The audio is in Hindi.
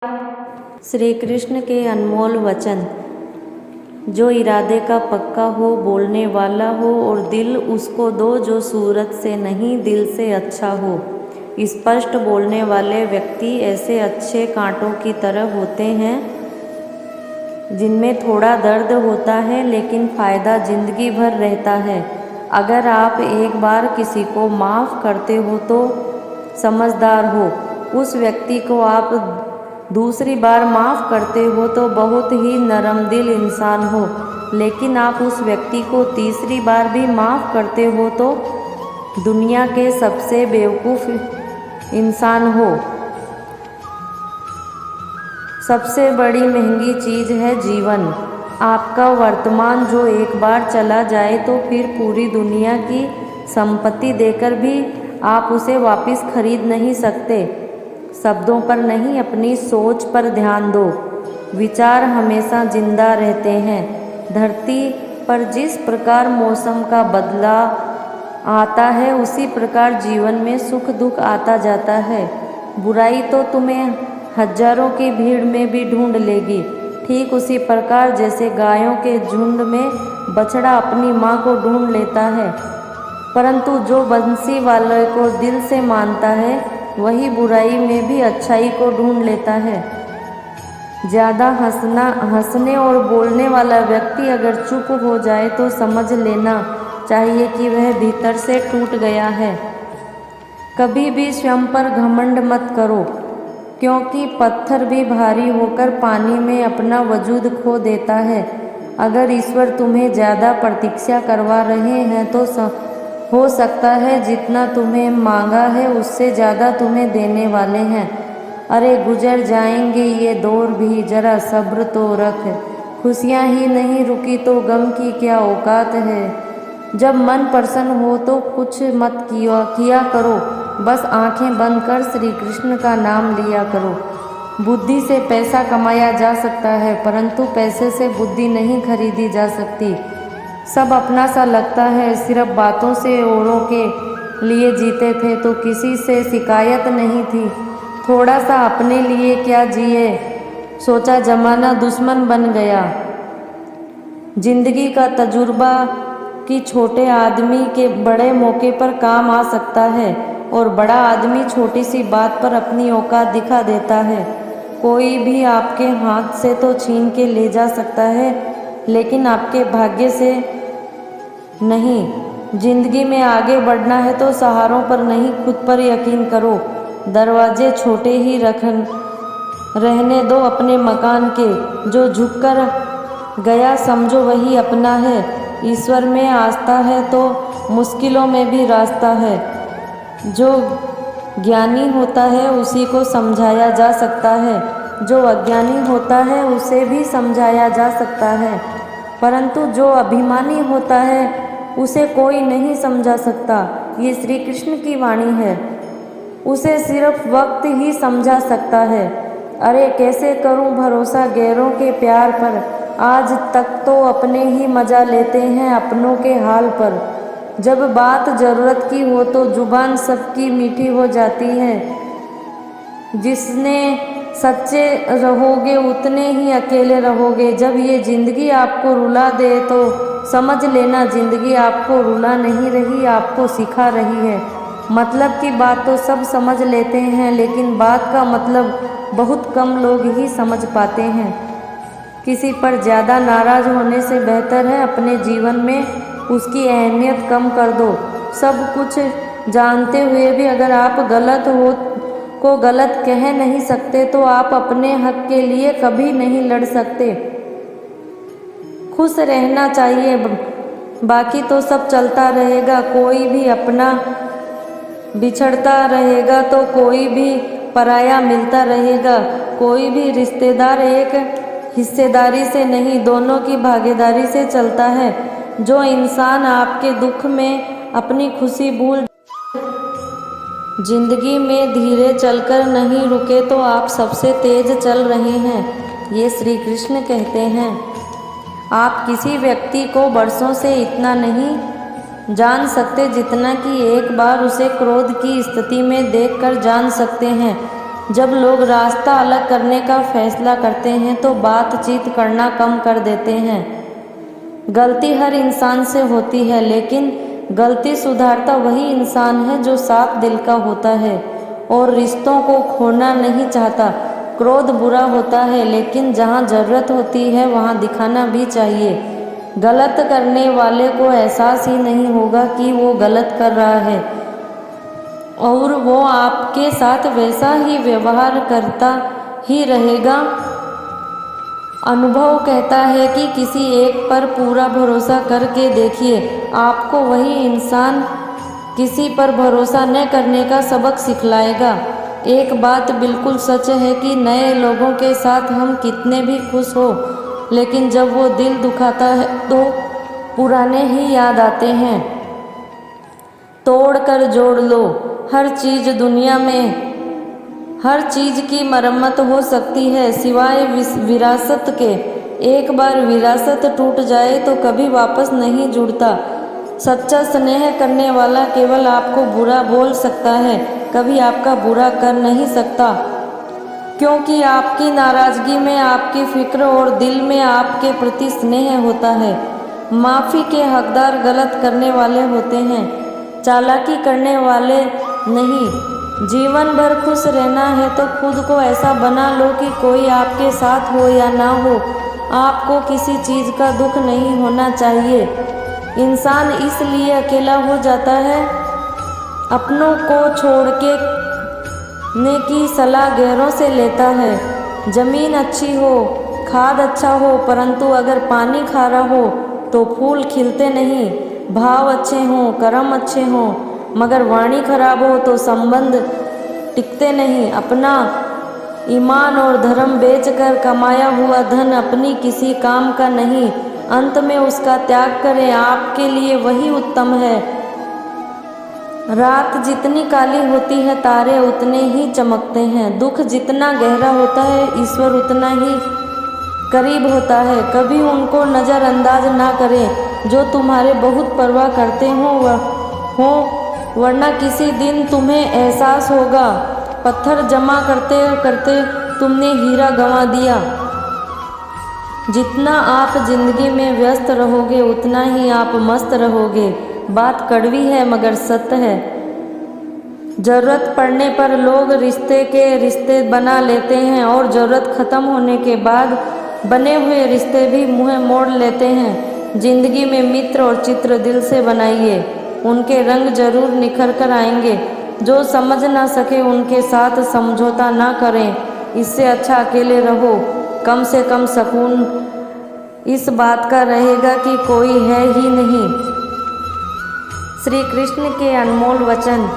श्री कृष्ण के अनमोल वचन। जो इरादे का पक्का हो, बोलने वाला हो और दिल उसको दो जो सूरत से नहीं दिल से अच्छा हो। स्पष्ट बोलने वाले व्यक्ति ऐसे अच्छे कांटों की तरह होते हैं जिनमें थोड़ा दर्द होता है लेकिन फ़ायदा जिंदगी भर रहता है। अगर आप एक बार किसी को माफ़ करते हो तो समझदार हो, उस व्यक्ति को आप दूसरी बार माफ़ करते हो तो बहुत ही नरम दिल इंसान हो, लेकिन आप उस व्यक्ति को तीसरी बार भी माफ़ करते हो तो दुनिया के सबसे बेवकूफ़ इंसान हो। सबसे बड़ी महंगी चीज़ है जीवन। आपका वर्तमान जो एक बार चला जाए तो फिर पूरी दुनिया की संपत्ति देकर भी आप उसे वापस खरीद नहीं सकते। शब्दों पर नहीं, अपनी सोच पर ध्यान दो। विचार हमेशा जिंदा रहते हैं। धरती पर जिस प्रकार मौसम का बदलाव आता है उसी प्रकार जीवन में सुख दुख आता जाता है। बुराई तो तुम्हें हजारों की भीड़ में भी ढूंढ लेगी, ठीक उसी प्रकार जैसे गायों के झुंड में बछड़ा अपनी माँ को ढूंढ लेता है। परंतु जो बंसी वाले को दिल से मानता है वही बुराई में भी अच्छाई को ढूंढ लेता है। ज़्यादा हंसने और बोलने वाला व्यक्ति अगर चुप हो जाए तो समझ लेना चाहिए कि वह भीतर से टूट गया है। कभी भी स्वयं पर घमंड मत करो, क्योंकि पत्थर भी भारी होकर पानी में अपना वजूद खो देता है। अगर ईश्वर तुम्हें ज़्यादा प्रतीक्षा करवा रहे हैं तो हो सकता है जितना तुम्हें मांगा है उससे ज़्यादा तुम्हें देने वाले हैं। अरे गुजर जाएंगे ये दौर भी, जरा सब्र तो रख। खुशियाँ ही नहीं रुकी तो गम की क्या औकात है। जब मन प्रसन्न हो तो कुछ मत किया करो, बस आंखें बंद कर श्री कृष्ण का नाम लिया करो। बुद्धि से पैसा कमाया जा सकता है, परंतु पैसे से बुद्धि नहीं खरीदी जा सकती। सब अपना सा लगता है, सिर्फ बातों से औरों के लिए जीते थे तो किसी से शिकायत नहीं थी। थोड़ा सा अपने लिए क्या जिए, सोचा जमाना दुश्मन बन गया। जिंदगी का तजुर्बा कि छोटे आदमी के बड़े मौके पर काम आ सकता है और बड़ा आदमी छोटी सी बात पर अपनी औकात दिखा देता है। कोई भी आपके हाथ से तो छीन के ले जा सकता है, लेकिन आपके भाग्य से नहीं। जिंदगी में आगे बढ़ना है तो सहारों पर नहीं, खुद पर यकीन करो। दरवाजे छोटे ही रहने दो अपने मकान के। जो झुककर गया समझो वही अपना है। ईश्वर में आस्था है तो मुश्किलों में भी रास्ता है। जो ज्ञानी होता है उसी को समझाया जा सकता है, जो अज्ञानी होता है उसे भी समझाया जा सकता है, परंतु जो अभिमानी होता है उसे कोई नहीं समझा सकता। ये श्री कृष्ण की वाणी है, उसे सिर्फ वक्त ही समझा सकता है। अरे कैसे करूं भरोसा गैरों के प्यार पर, आज तक तो अपने ही मजा लेते हैं अपनों के हाल पर। जब बात ज़रूरत की हो तो जुबान सबकी मीठी हो जाती है। जिसने सच्चे रहोगे उतने ही अकेले रहोगे। जब ये ज़िंदगी आपको रुला दे तो समझ लेना ज़िंदगी आपको रुला नहीं रही, आपको सिखा रही है। मतलब की बात तो सब समझ लेते हैं, लेकिन बात का मतलब बहुत कम लोग ही समझ पाते हैं। किसी पर ज़्यादा नाराज़ होने से बेहतर है अपने जीवन में उसकी अहमियत कम कर दो। सब कुछ जानते हुए भी अगर आप गलत कह नहीं सकते तो आप अपने हक के लिए कभी नहीं लड़ सकते। खुश रहना चाहिए, बाकी तो सब चलता रहेगा। कोई भी अपना बिछड़ता रहेगा तो कोई भी पराया मिलता रहेगा। कोई भी रिश्तेदार एक हिस्सेदारी से नहीं, दोनों की भागीदारी से चलता है। जो इंसान आपके दुख में अपनी खुशी भूल जिंदगी में धीरे चलकर नहीं रुके तो आप सबसे तेज चल रहे हैं। ये श्री कृष्ण कहते हैं। आप किसी व्यक्ति को बरसों से इतना नहीं जान सकते जितना कि एक बार उसे क्रोध की स्थिति में देखकर जान सकते हैं। जब लोग रास्ता अलग करने का फैसला करते हैं तो बातचीत करना कम कर देते हैं। गलती हर इंसान से होती है, लेकिन गलती सुधारता वही इंसान है जो साफ दिल का होता है और रिश्तों को खोना नहीं चाहता। क्रोध बुरा होता है, लेकिन जहाँ ज़रूरत होती है वहाँ दिखाना भी चाहिए। गलत करने वाले को एहसास ही नहीं होगा कि वो गलत कर रहा है और वो आपके साथ वैसा ही व्यवहार करता ही रहेगा। अनुभव कहता है कि किसी एक पर पूरा भरोसा करके देखिए, आपको वही इंसान किसी पर भरोसा न करने का सबक सिखलाएगा। एक बात बिल्कुल सच है कि नए लोगों के साथ हम कितने भी खुश हो, लेकिन जब वो दिल दुखाता है तो पुराने ही याद आते हैं। तोड़ कर जोड़ लो। हर चीज़ दुनिया में हर चीज़ की मरम्मत हो सकती है सिवाय विरासत के। एक बार विरासत टूट जाए तो कभी वापस नहीं जुड़ता। सच्चा स्नेह करने वाला केवल आपको बुरा बोल सकता है, कभी आपका बुरा कर नहीं सकता, क्योंकि आपकी नाराज़गी में आपकी फिक्र और दिल में आपके प्रति स्नेह होता है। माफ़ी के हकदार गलत करने वाले होते हैं, चालाकी करने वाले नहीं। जीवन भर खुश रहना है तो खुद को ऐसा बना लो कि कोई आपके साथ हो या ना हो, आपको किसी चीज़ का दुख नहीं होना चाहिए। इंसान इसलिए अकेला हो जाता है, अपनों को छोड़ के ने की सलाह गैरों से लेता है। ज़मीन अच्छी हो, खाद अच्छा हो, परंतु अगर पानी खारा हो तो फूल खिलते नहीं। भाव अच्छे हों, कर्म अच्छे हों, मगर वाणी खराब हो तो संबंध टिकते नहीं। अपना ईमान और धर्म बेचकर कमाया हुआ धन अपनी किसी काम का नहीं, अंत में उसका त्याग करें, आपके लिए वही उत्तम है। रात जितनी काली होती है तारे उतने ही चमकते हैं। दुख जितना गहरा होता है ईश्वर उतना ही करीब होता है। कभी उनको नज़रअंदाज ना करें जो तुम्हारे बहुत परवाह करते हो, वरना किसी दिन तुम्हें एहसास होगा पत्थर जमा करते करते तुमने हीरा गंवा दिया। जितना आप जिंदगी में व्यस्त रहोगे उतना ही आप मस्त रहोगे। बात कड़वी है मगर सत्य है। ज़रूरत पड़ने पर लोग रिश्ते बना लेते हैं और ज़रूरत ख़त्म होने के बाद बने हुए रिश्ते भी मुँह मोड़ लेते हैं। जिंदगी में मित्र और चित्र दिल से बनाइए, उनके रंग जरूर निखर कर आएंगे। जो समझ ना सके उनके साथ समझौता ना करें, इससे अच्छा अकेले रहो। कम से कम सुकून इस बात का रहेगा कि कोई है ही नहीं। श्री कृष्ण के अनमोल वचन।